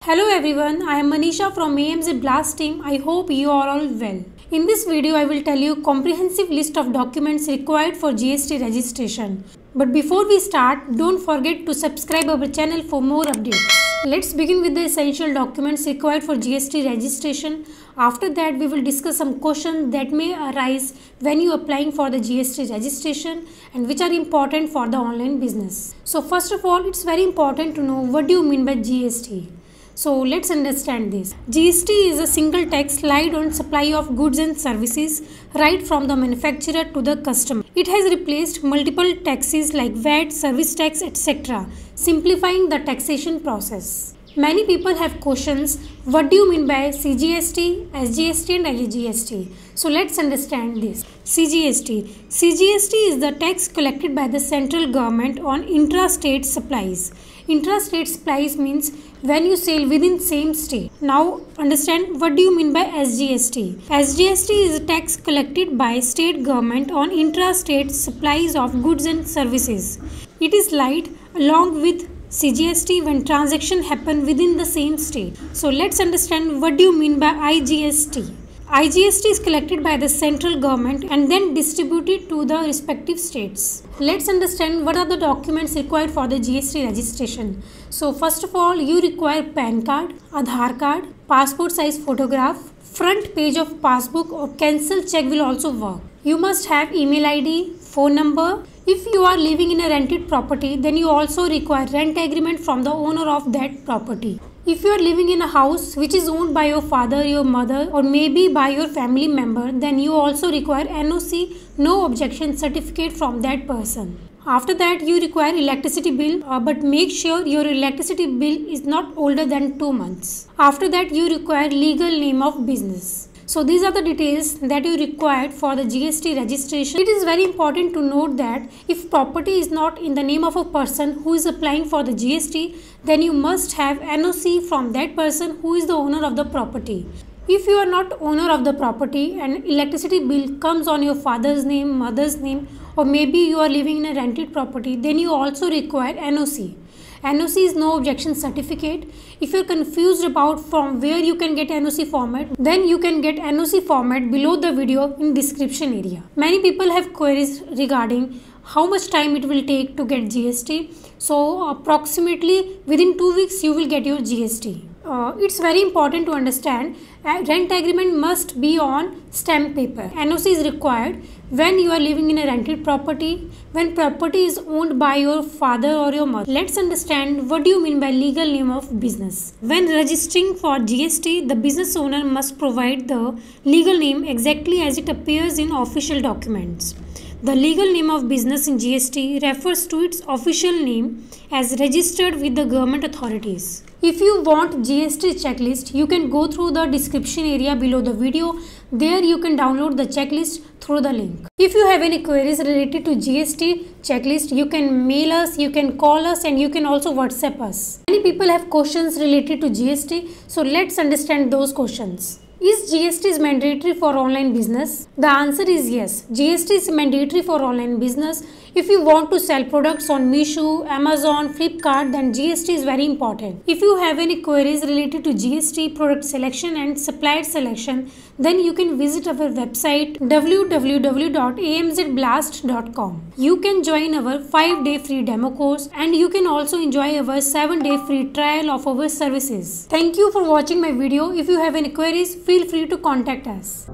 Hello everyone, I am Manisha from AMZ Blast team. I hope you are all well. In this video, I will tell you comprehensive list of documents required for GST registration. But before we start, don't forget to subscribe our channel for more updates. Let's begin with the essential documents required for GST registration. After that, we will discuss some questions that may arise when you are applying for the GST registration and which are important for the online business. So first of all, it's very important to know what do you mean by GST. So let's understand this. GST is a single tax laid on supply of goods and services right from the manufacturer to the customer. It has replaced multiple taxes like VAT, service tax, etc., simplifying the taxation process. Many people have questions, what do you mean by CGST, SGST and IGST? So let's understand this. CGST. CGST is the tax collected by the central government on intra-state supplies. Intra-state supplies means when you sell within same state. Now understand what do you mean by SGST. SGST is a tax collected by state government on intra-state supplies of goods and services. It is laid along with CGST when transactions happen within the same state. So let's understand what do you mean by IGST. IGST is collected by the central government and then distributed to the respective states. Let's understand what are the documents required for the GST registration. So first of all, you require PAN card, Aadhaar card, passport size photograph, front page of passbook or cancel check will also work. You must have email ID, phone number. If you are living in a rented property, then you also require rent agreement from the owner of that property. If you are living in a house which is owned by your father, your mother or maybe by your family member, then you also require NOC, no objection certificate from that person. After that, you require electricity bill, but make sure your electricity bill is not older than 2 months. After that, you require legal name of business. So these are the details that you required for the GST registration. It is very important to note that if property is not in the name of a person who is applying for the GST, then you must have NOC from that person who is the owner of the property. If you are not owner of the property and electricity bill comes on your father's name, mother's name, or maybe you are living in a rented property, then you also require NOC. NOC is no objection certificate. If you are confused about from where you can get NOC format, then you can get NOC format below the video in description area. Many people have queries regarding how much time it will take to get GST. So approximately within 2 weeks you will get your GST. It's very important to understand rent agreement must be on stamp paper. NOC is required when you are living in a rented property, when property is owned by your father or your mother. Let's understand what do you mean by legal name of business. When registering for GST, the business owner must provide the legal name exactly as it appears in official documents. The legal name of business in GST refers to its official name as registered with the government authorities. If you want GST checklist, you can go through the description area below the video. There you can download the checklist through the link. If you have any queries related to GST checklist, you can mail us, you can call us and you can also WhatsApp us. Many people have questions related to GST, so let's understand those questions. Is GST mandatory for online business? The answer is yes. GST is mandatory for online business. If you want to sell products on Meesho, Amazon, Flipkart, then GST is very important. If you have any queries related to GST, product selection and supplier selection, then you can visit our website www.amzblast.com. You can join our 5-day free demo course and you can also enjoy our 7-day free trial of our services. Thank you for watching my video. If you have any queries, feel free to contact us.